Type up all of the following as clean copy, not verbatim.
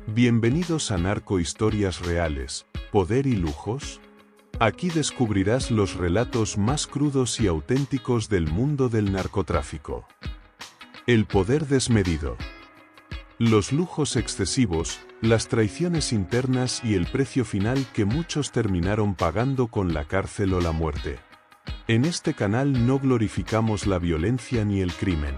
Bienvenidos a Narco Historias Reales, Poder y Lujos. Aquí descubrirás los relatos más crudos y auténticos del mundo del narcotráfico. El poder desmedido. Los lujos excesivos, las traiciones internas y el precio final que muchos terminaron pagando con la cárcel o la muerte. En este canal no glorificamos la violencia ni el crimen.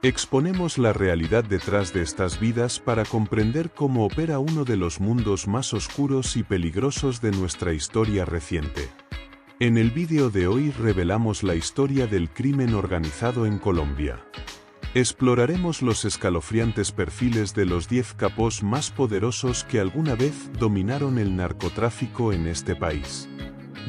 Exponemos la realidad detrás de estas vidas para comprender cómo opera uno de los mundos más oscuros y peligrosos de nuestra historia reciente. En el vídeo de hoy revelamos la historia del crimen organizado en Colombia. Exploraremos los escalofriantes perfiles de los 10 capos más poderosos que alguna vez dominaron el narcotráfico en este país.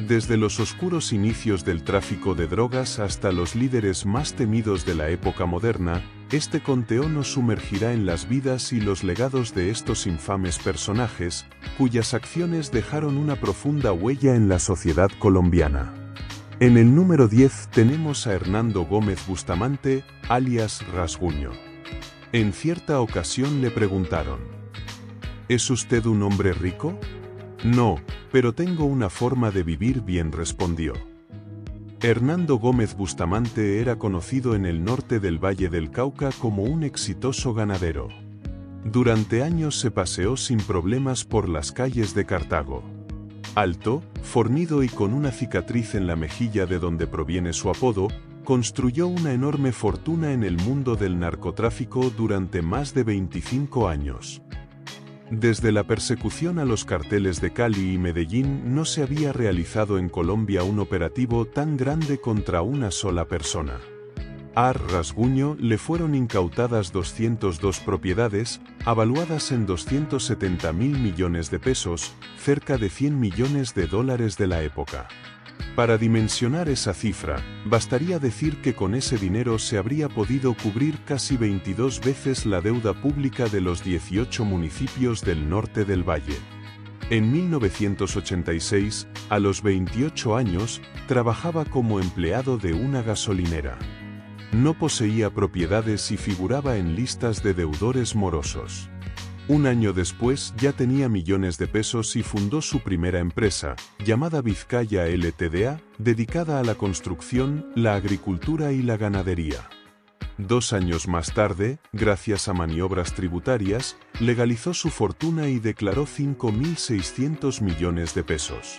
Desde los oscuros inicios del tráfico de drogas hasta los líderes más temidos de la época moderna, este conteo nos sumergirá en las vidas y los legados de estos infames personajes, cuyas acciones dejaron una profunda huella en la sociedad colombiana. En el número 10 tenemos a Hernando Gómez Bustamante, alias Rasguño. En cierta ocasión le preguntaron: ¿Es usted un hombre rico? No, pero tengo una forma de vivir bien, respondió. Hernando Gómez Bustamante era conocido en el norte del Valle del Cauca como un exitoso ganadero. Durante años se paseó sin problemas por las calles de Cartago. Alto, fornido y con una cicatriz en la mejilla de donde proviene su apodo, construyó una enorme fortuna en el mundo del narcotráfico durante más de 25 años. Desde la persecución a los carteles de Cali y Medellín no se había realizado en Colombia un operativo tan grande contra una sola persona. A Rasguño le fueron incautadas 202 propiedades, avaluadas en 270.000 millones de pesos, cerca de 100 millones de dólares de la época. Para dimensionar esa cifra, bastaría decir que con ese dinero se habría podido cubrir casi 22 veces la deuda pública de los 18 municipios del norte del valle. En 1986, a los 28 años, trabajaba como empleado de una gasolinera. No poseía propiedades y figuraba en listas de deudores morosos. Un año después ya tenía millones de pesos y fundó su primera empresa, llamada Vizcaya Ltda, dedicada a la construcción, la agricultura y la ganadería. 2 años más tarde, gracias a maniobras tributarias, legalizó su fortuna y declaró 5.600 millones de pesos.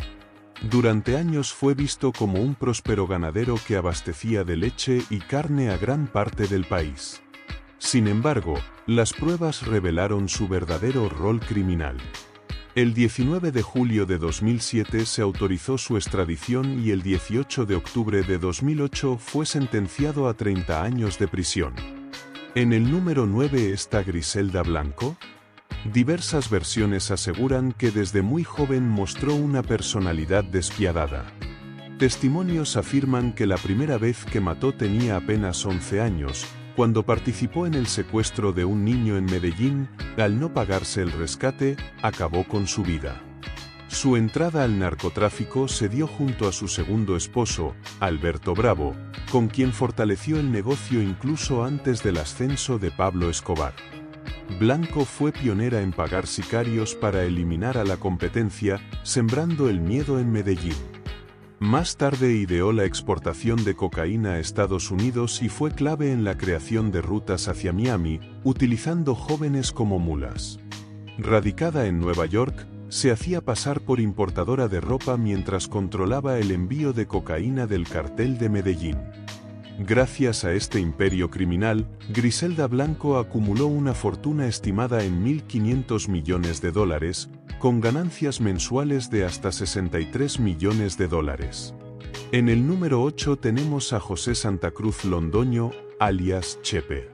Durante años fue visto como un próspero ganadero que abastecía de leche y carne a gran parte del país. Sin embargo, las pruebas revelaron su verdadero rol criminal. El 19 de julio de 2007 se autorizó su extradición y el 18 de octubre de 2008 fue sentenciado a 30 años de prisión. En el número 9 está Griselda Blanco. Diversas versiones aseguran que desde muy joven mostró una personalidad despiadada. Testimonios afirman que la primera vez que mató tenía apenas 11 años, cuando participó en el secuestro de un niño en Medellín. Al no pagarse el rescate, acabó con su vida. Su entrada al narcotráfico se dio junto a su segundo esposo, Alberto Bravo, con quien fortaleció el negocio incluso antes del ascenso de Pablo Escobar. Blanco fue pionera en pagar sicarios para eliminar a la competencia, sembrando el miedo en Medellín. Más tarde ideó la exportación de cocaína a Estados Unidos y fue clave en la creación de rutas hacia Miami, utilizando jóvenes como mulas. Radicada en Nueva York, se hacía pasar por importadora de ropa mientras controlaba el envío de cocaína del cartel de Medellín. Gracias a este imperio criminal, Griselda Blanco acumuló una fortuna estimada en 1.500 millones de dólares, con ganancias mensuales de hasta 63 millones de dólares. En el número 8 tenemos a José Santa Cruz Londoño, alias Chepe.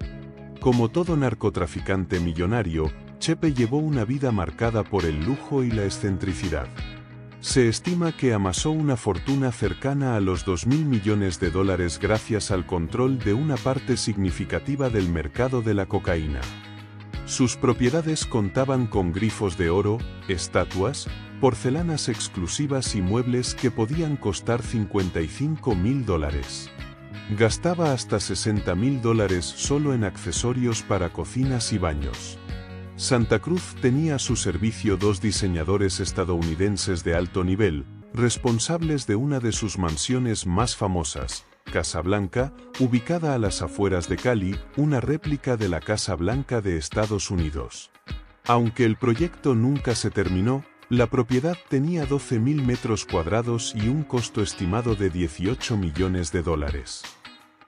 Como todo narcotraficante millonario, Chepe llevó una vida marcada por el lujo y la excentricidad. Se estima que amasó una fortuna cercana a los 2.000 millones de dólares gracias al control de una parte significativa del mercado de la cocaína. Sus propiedades contaban con grifos de oro, estatuas, porcelanas exclusivas y muebles que podían costar $55.000. Gastaba hasta $60.000 solo en accesorios para cocinas y baños. Santa Cruz tenía a su servicio 2 diseñadores estadounidenses de alto nivel, responsables de una de sus mansiones más famosas, Casa Blanca, ubicada a las afueras de Cali, una réplica de la Casa Blanca de Estados Unidos. Aunque el proyecto nunca se terminó, la propiedad tenía 12.000 metros cuadrados y un costo estimado de $18 millones.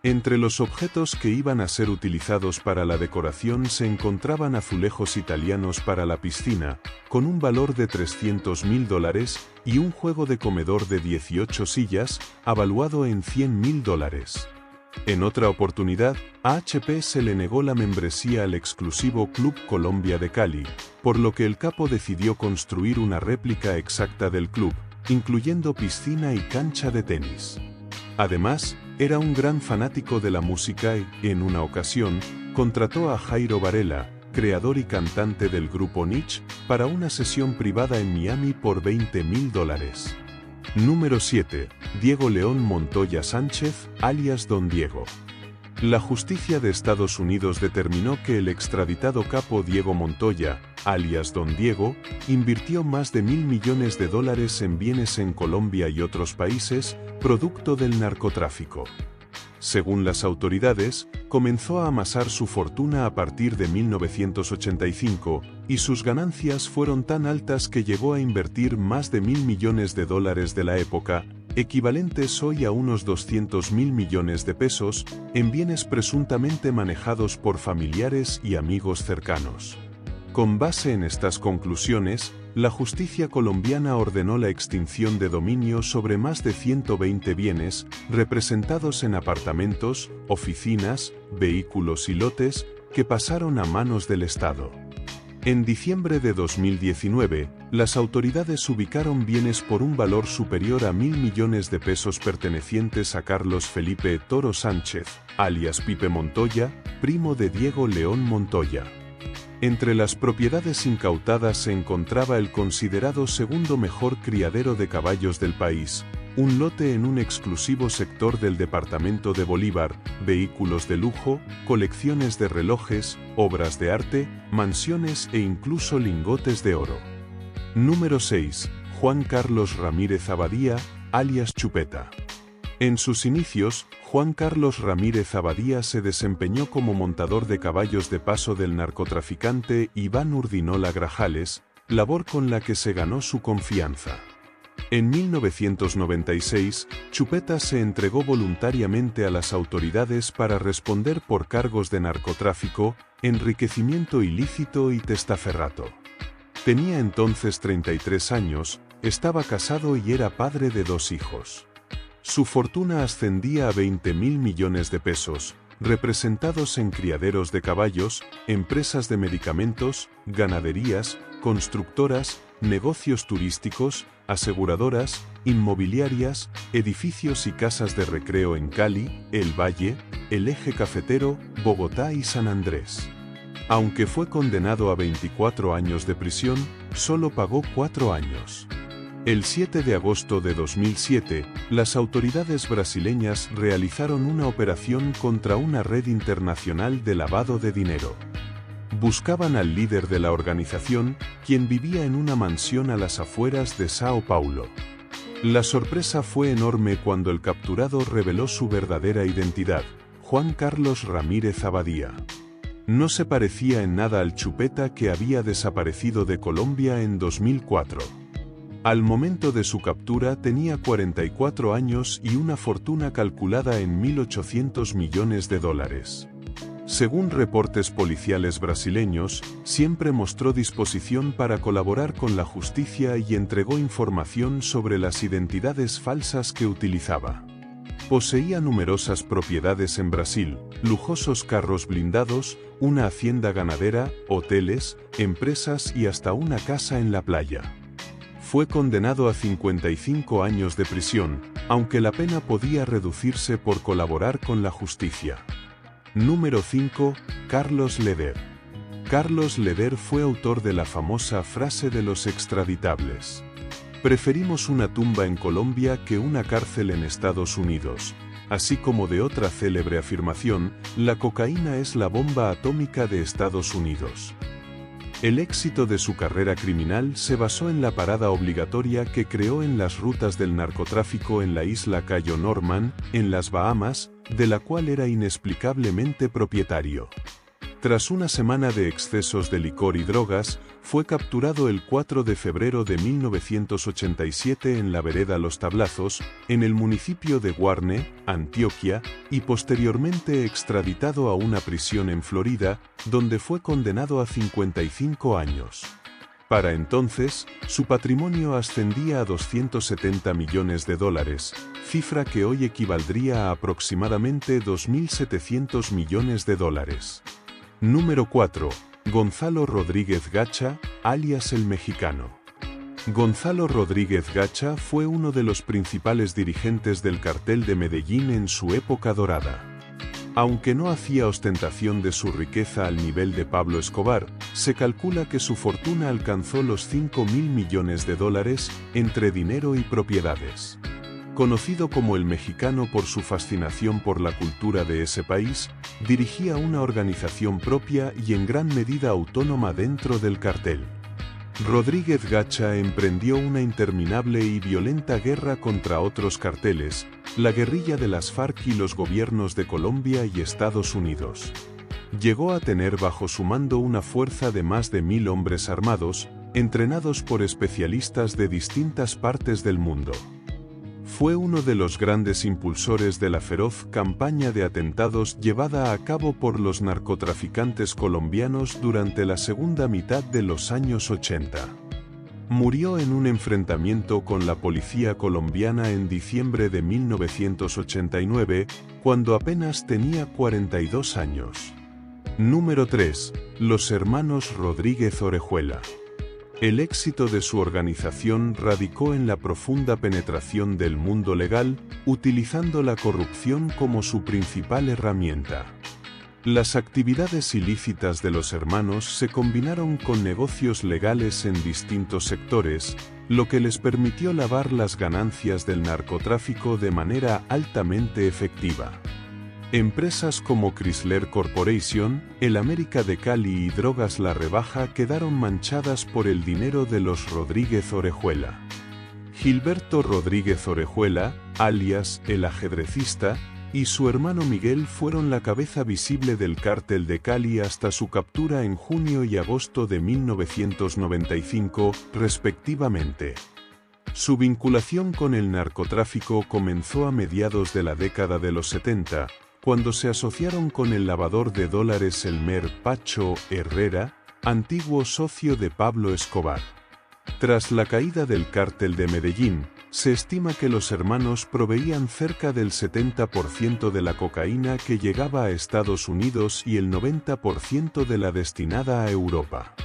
Entre los objetos que iban a ser utilizados para la decoración se encontraban azulejos italianos para la piscina, con un valor de $300.000, y un juego de comedor de 18 sillas, avaluado en $100.000. En otra oportunidad, a HP se le negó la membresía al exclusivo Club Colombia de Cali, por lo que el capo decidió construir una réplica exacta del club, incluyendo piscina y cancha de tenis. Además, era un gran fanático de la música y, en una ocasión, contrató a Jairo Varela, creador y cantante del grupo Niche, para una sesión privada en Miami por $20.000. Número 7. Diego León Montoya Sánchez, alias Don Diego. La justicia de Estados Unidos determinó que el extraditado capo Diego Montoya, alias Don Diego, invirtió más de $1.000 millones en bienes en Colombia y otros países, producto del narcotráfico. Según las autoridades, comenzó a amasar su fortuna a partir de 1985, y sus ganancias fueron tan altas que llegó a invertir más de $1.000 millones de la época, equivalentes hoy a unos $200.000 millones, en bienes presuntamente manejados por familiares y amigos cercanos. Con base en estas conclusiones, la justicia colombiana ordenó la extinción de dominio sobre más de 120 bienes, representados en apartamentos, oficinas, vehículos y lotes, que pasaron a manos del Estado. En diciembre de 2019, las autoridades ubicaron bienes por un valor superior a $1.000 millones pertenecientes a Carlos Felipe Toro Sánchez, alias Pipe Montoya, primo de Diego León Montoya. Entre las propiedades incautadas se encontraba el considerado segundo mejor criadero de caballos del país, un lote en un exclusivo sector del departamento de Bolívar, vehículos de lujo, colecciones de relojes, obras de arte, mansiones e incluso lingotes de oro. Número 6. Juan Carlos Ramírez Abadía, alias Chupeta. En sus inicios, Juan Carlos Ramírez Abadía se desempeñó como montador de caballos de paso del narcotraficante Iván Urdinola Grajales, labor con la que se ganó su confianza. En 1996, Chupeta se entregó voluntariamente a las autoridades para responder por cargos de narcotráfico, enriquecimiento ilícito y testaferrato. Tenía entonces 33 años, estaba casado y era padre de 2 hijos. Su fortuna ascendía a $20.000 millones, representados en criaderos de caballos, empresas de medicamentos, ganaderías, constructoras, negocios turísticos, aseguradoras, inmobiliarias, edificios y casas de recreo en Cali, El Valle, el Eje Cafetero, Bogotá y San Andrés. Aunque fue condenado a 24 años de prisión, solo pagó 4 años. El 7 de agosto de 2007, las autoridades brasileñas realizaron una operación contra una red internacional de lavado de dinero. Buscaban al líder de la organización, quien vivía en una mansión a las afueras de Sao Paulo. La sorpresa fue enorme cuando el capturado reveló su verdadera identidad, Juan Carlos Ramírez Abadía. No se parecía en nada al Chupeta que había desaparecido de Colombia en 2004. Al momento de su captura tenía 44 años y una fortuna calculada en $1.800 millones. Según reportes policiales brasileños, siempre mostró disposición para colaborar con la justicia y entregó información sobre las identidades falsas que utilizaba. Poseía numerosas propiedades en Brasil, lujosos carros blindados, una hacienda ganadera, hoteles, empresas y hasta una casa en la playa. Fue condenado a 55 años de prisión, aunque la pena podía reducirse por colaborar con la justicia. Número 5. Carlos Leder. Carlos Leder fue autor de la famosa frase de los extraditables. Preferimos una tumba en Colombia que una cárcel en Estados Unidos, así como de otra célebre afirmación, la cocaína es la bomba atómica de Estados Unidos. El éxito de su carrera criminal se basó en la parada obligatoria que creó en las rutas del narcotráfico en la isla Cayo Norman, en las Bahamas, de la cual era inexplicablemente propietario. Tras una semana de excesos de licor y drogas, fue capturado el 4 de febrero de 1987 en la vereda Los Tablazos, en el municipio de Guarne, Antioquia, y posteriormente extraditado a una prisión en Florida, donde fue condenado a 55 años. Para entonces, su patrimonio ascendía a $270 millones, cifra que hoy equivaldría a aproximadamente $2.700 millones. Número 4. Gonzalo Rodríguez Gacha, alias el Mexicano. Gonzalo Rodríguez Gacha fue uno de los principales dirigentes del cartel de Medellín en su época dorada. Aunque no hacía ostentación de su riqueza al nivel de Pablo Escobar, se calcula que su fortuna alcanzó los $5.000 millones entre dinero y propiedades. Conocido como el Mexicano por su fascinación por la cultura de ese país, dirigía una organización propia y en gran medida autónoma dentro del cartel. Rodríguez Gacha emprendió una interminable y violenta guerra contra otros carteles, la guerrilla de las FARC y los gobiernos de Colombia y Estados Unidos. Llegó a tener bajo su mando una fuerza de más de 1.000 hombres armados, entrenados por especialistas de distintas partes del mundo. Fue uno de los grandes impulsores de la feroz campaña de atentados llevada a cabo por los narcotraficantes colombianos durante la segunda mitad de los años 80. Murió en un enfrentamiento con la policía colombiana en diciembre de 1989, cuando apenas tenía 42 años. Número 3. Los hermanos Rodríguez Orejuela. El éxito de su organización radicó en la profunda penetración del mundo legal, utilizando la corrupción como su principal herramienta. Las actividades ilícitas de los hermanos se combinaron con negocios legales en distintos sectores, lo que les permitió lavar las ganancias del narcotráfico de manera altamente efectiva. Empresas como Chrysler Corporation, el América de Cali y Drogas La Rebaja quedaron manchadas por el dinero de los Rodríguez Orejuela. Gilberto Rodríguez Orejuela, alias el ajedrecista, y su hermano Miguel fueron la cabeza visible del cártel de Cali hasta su captura en junio y agosto de 1995, respectivamente. Su vinculación con el narcotráfico comenzó a mediados de la década de los 70, cuando se asociaron con el lavador de dólares Elmer Pacho Herrera, antiguo socio de Pablo Escobar. Tras la caída del cártel de Medellín, se estima que los hermanos proveían cerca del 70% de la cocaína que llegaba a Estados Unidos y el 90% de la destinada a Europa.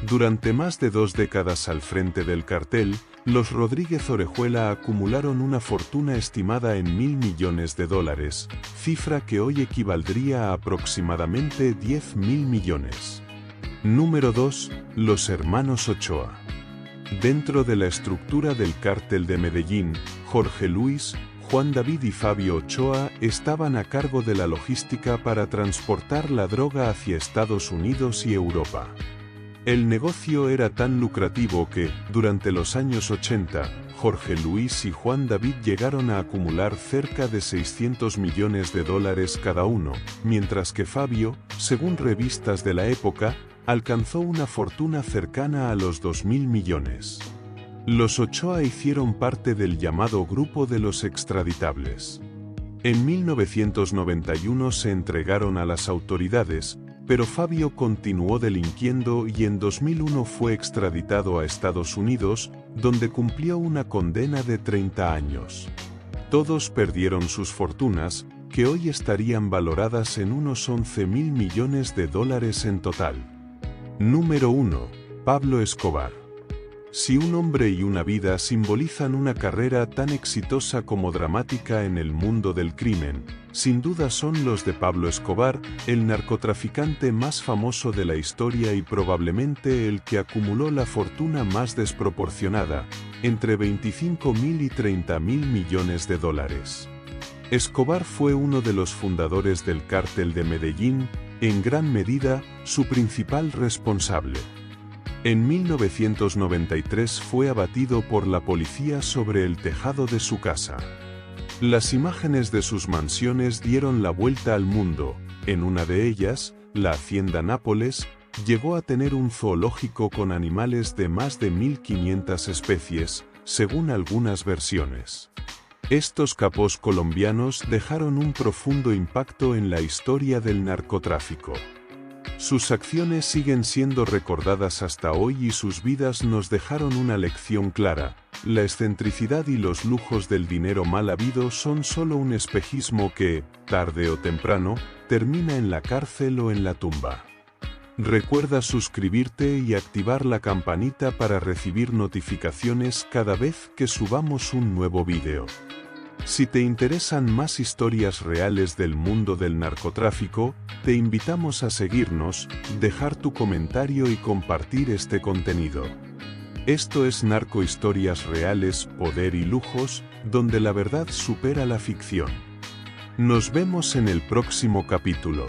Durante más de 2 décadas al frente del cartel, los Rodríguez Orejuela acumularon una fortuna estimada en $1.000 millones, cifra que hoy equivaldría a aproximadamente $10.000 millones. Número 2. Los hermanos Ochoa. Dentro de la estructura del cártel de Medellín, Jorge Luis, Juan David y Fabio Ochoa estaban a cargo de la logística para transportar la droga hacia Estados Unidos y Europa. El negocio era tan lucrativo que, durante los años 80, Jorge Luis y Juan David llegaron a acumular cerca de $600 millones cada uno, mientras que Fabio, según revistas de la época, alcanzó una fortuna cercana a los $2.000 millones. Los Ochoa hicieron parte del llamado Grupo de los Extraditables. En 1991 se entregaron a las autoridades, pero Fabio continuó delinquiendo y en 2001 fue extraditado a Estados Unidos, donde cumplió una condena de 30 años. Todos perdieron sus fortunas, que hoy estarían valoradas en unos $11.000 millones en total. Número 1. Pablo Escobar. Si un hombre y una vida simbolizan una carrera tan exitosa como dramática en el mundo del crimen, sin duda son los de Pablo Escobar, el narcotraficante más famoso de la historia y probablemente el que acumuló la fortuna más desproporcionada, entre $25.000 y $30.000 millones. Escobar fue uno de los fundadores del cártel de Medellín, en gran medida, su principal responsable. En 1993 fue abatido por la policía sobre el tejado de su casa. Las imágenes de sus mansiones dieron la vuelta al mundo. En una de ellas, la Hacienda Nápoles, llegó a tener un zoológico con animales de más de 1500 especies, según algunas versiones. Estos capos colombianos dejaron un profundo impacto en la historia del narcotráfico. Sus acciones siguen siendo recordadas hasta hoy y sus vidas nos dejaron una lección clara: la excentricidad y los lujos del dinero mal habido son solo un espejismo que, tarde o temprano, termina en la cárcel o en la tumba. Recuerda suscribirte y activar la campanita para recibir notificaciones cada vez que subamos un nuevo vídeo. Si te interesan más historias reales del mundo del narcotráfico, te invitamos a seguirnos, dejar tu comentario y compartir este contenido. Esto es Narcohistorias Reales, Poder y Lujos, donde la verdad supera la ficción. Nos vemos en el próximo capítulo.